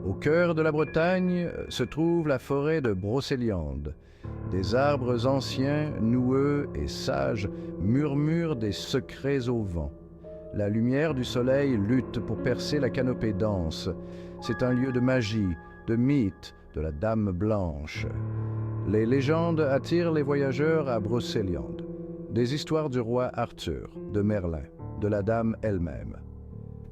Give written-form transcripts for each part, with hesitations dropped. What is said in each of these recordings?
Au cœur de la Bretagne se trouve la forêt de Brocéliande. Des arbres anciens, noueux et sages murmurent des secrets au vent. La lumière du soleil lutte pour percer la canopée dense. C'est un lieu de magie, de mythe, de la Dame Blanche. Les légendes attirent les voyageurs à Brocéliande. Des histoires du roi Arthur, de Merlin, de la Dame elle-même.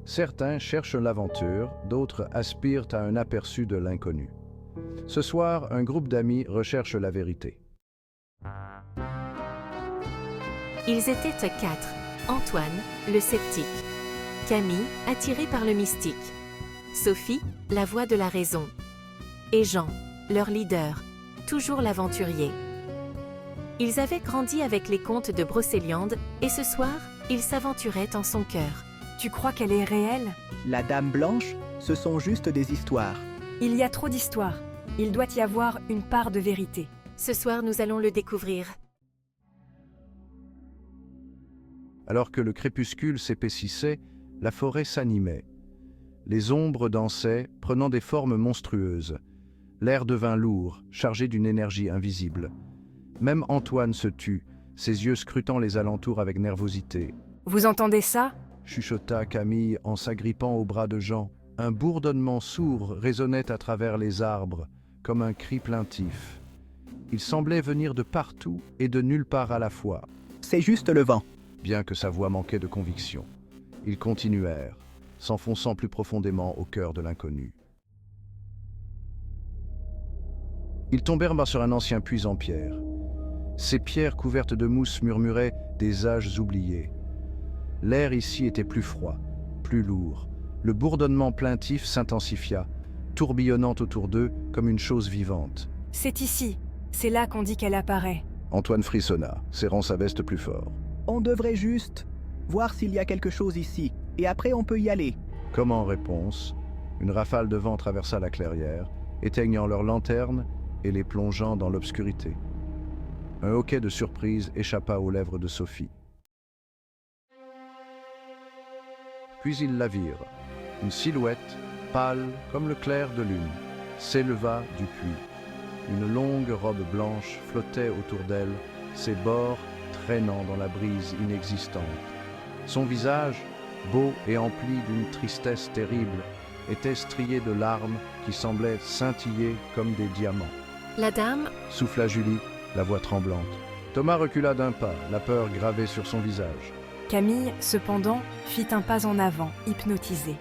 Certains cherchent l'aventure, d'autres aspirent à un aperçu de l'inconnu. Ce soir, un groupe d'amis recherche la vérité. Ils étaient quatre. Antoine, le sceptique. Camille, attiré par le mystique. Sophie, la voix de la raison. Et Jean, leur leader, toujours l'aventurier. Ils avaient grandi avec les contes de Brocéliande et ce soir, ils s'aventuraient en son cœur. Tu crois qu'elle est réelle? La Dame Blanche, ce sont juste des histoires. Il y a trop d'histoires. Il doit y avoir une part de vérité. Ce soir, nous allons le découvrir. Alors que le crépuscule s'épaississait, la forêt s'animait. Les ombres dansaient, prenant des formes monstrueuses. L'air devint lourd, chargé d'une énergie invisible. Même Antoine se tut, ses yeux scrutant les alentours avec nervosité. Vous entendez ça? Chuchota Camille en s'agrippant au bras de Jean. Un bourdonnement sourd résonnait à travers les arbres, comme un cri plaintif. Il semblait venir de partout et de nulle part à la fois. C'est juste le vent. Bien que sa voix manquait de conviction. Ils continuèrent, s'enfonçant plus profondément au cœur de l'inconnu. Ils tombèrent sur un ancien puits en pierre. Ces pierres couvertes de mousse murmuraient des âges oubliés. L'air ici était plus froid, plus lourd. Le bourdonnement plaintif s'intensifia, tourbillonnant autour d'eux comme une chose vivante. C'est ici. C'est là qu'on dit qu'elle apparaît. Antoine frissonna, serrant sa veste plus fort. On devrait juste voir s'il y a quelque chose ici, et après on peut y aller. Comme en réponse, une rafale de vent traversa la clairière, éteignant leurs lanternes et les plongeant dans l'obscurité. Un hoquet de surprise échappa aux lèvres de Sophie. Puis ils la virent. Une silhouette, pâle comme le clair de lune, s'éleva du puits. Une longue robe blanche flottait autour d'elle, ses bords traînant dans la brise inexistante. Son visage, beau et empli d'une tristesse terrible, était strié de larmes qui semblaient scintiller comme des diamants. La dame, Souffla Julie, la voix tremblante. Thomas recula d'un pas, la peur gravée sur son visage. Camille, cependant, fit un pas en avant, hypnotisée.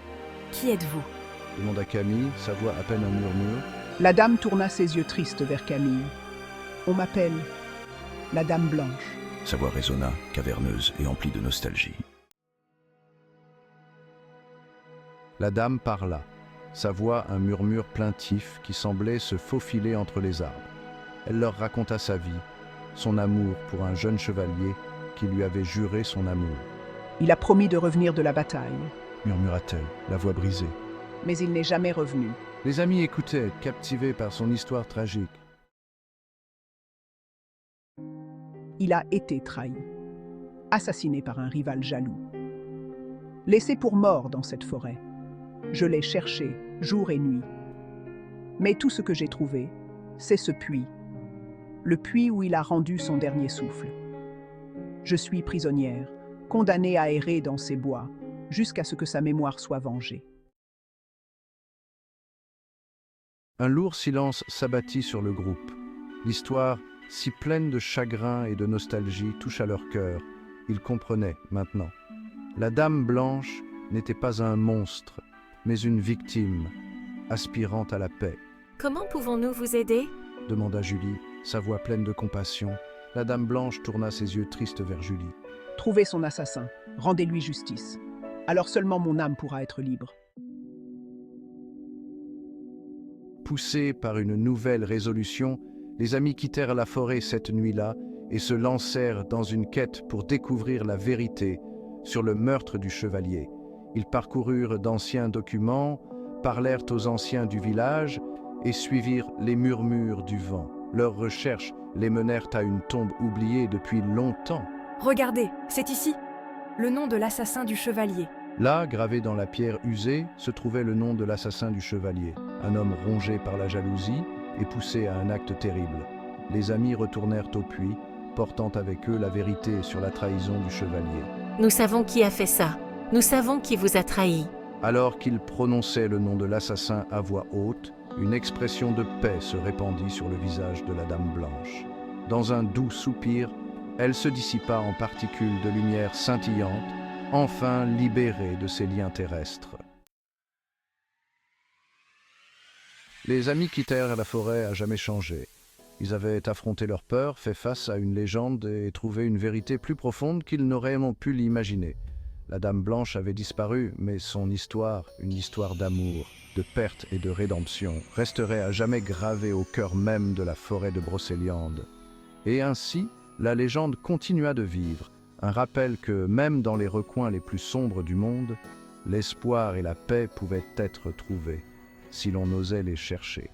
Qui êtes-vous? Demanda Camille, sa voix à peine un murmure. La dame tourna ses yeux tristes vers Camille. On m'appelle la Dame Blanche. Sa voix résonna, caverneuse et emplie de nostalgie. La dame parla, sa voix un murmure plaintif qui semblait se faufiler entre les arbres. Elle leur raconta sa vie, son amour pour un jeune chevalier qui lui avait juré son amour. Il a promis de revenir de la bataille, Murmura-t-elle, la voix brisée. mais il n'est jamais revenu. Les amis écoutaient, captivés par son histoire tragique. Il a été trahi, assassiné par un rival jaloux. Laissé pour mort dans cette forêt, je l'ai cherché jour et nuit. Mais tout ce que j'ai trouvé, c'est ce puits, le puits où il a rendu son dernier souffle. Je suis prisonnière, condamnée à errer dans ces bois, jusqu'à ce que sa mémoire soit vengée. Un lourd silence s'abattit sur le groupe. L'histoire, si pleine de chagrin et de nostalgie, toucha leur cœur. Ils comprenaient maintenant. La Dame Blanche n'était pas un monstre, mais une victime, aspirant à la paix. comment pouvons-nous vous aider? Demanda Julie, sa voix pleine de compassion. La Dame Blanche tourna ses yeux tristes vers Julie. Trouvez son assassin, rendez-lui justice. Alors seulement mon âme pourra être libre. Poussés par une nouvelle résolution, les amis quittèrent la forêt cette nuit-là et se lancèrent dans une quête pour découvrir la vérité sur le meurtre du chevalier. Ils parcoururent d'anciens documents, parlèrent aux anciens du village et suivirent les murmures du vent. Leurs recherches les menèrent à une tombe oubliée depuis longtemps. Regardez, c'est ici. Le nom de l'assassin du chevalier. Là, gravé dans la pierre usée, se trouvait le nom de l'assassin du chevalier, un homme rongé par la jalousie et poussé à un acte terrible. Les amis retournèrent au puits, portant avec eux la vérité sur la trahison du chevalier. Nous savons qui a fait ça. Nous savons qui vous a trahi. Alors qu'ils prononçaient le nom de l'assassin à voix haute, une expression de paix se répandit sur le visage de la Dame Blanche. Dans un doux soupir, elle se dissipa en particules de lumière scintillante, enfin libérée de ses liens terrestres. Les amis quittèrent la forêt à jamais changé. Ils avaient affronté leur peur, fait face à une légende et trouvé une vérité plus profonde qu'ils n'auraient pu l'imaginer. La Dame Blanche avait disparu, mais son histoire, une histoire d'amour, de perte et de rédemption, resterait à jamais gravée au cœur même de la forêt de Brocéliande. Et ainsi, la légende continua de vivre, un rappel que, même dans les recoins les plus sombres du monde, l'espoir et la paix pouvaient être trouvés, si l'on osait les chercher.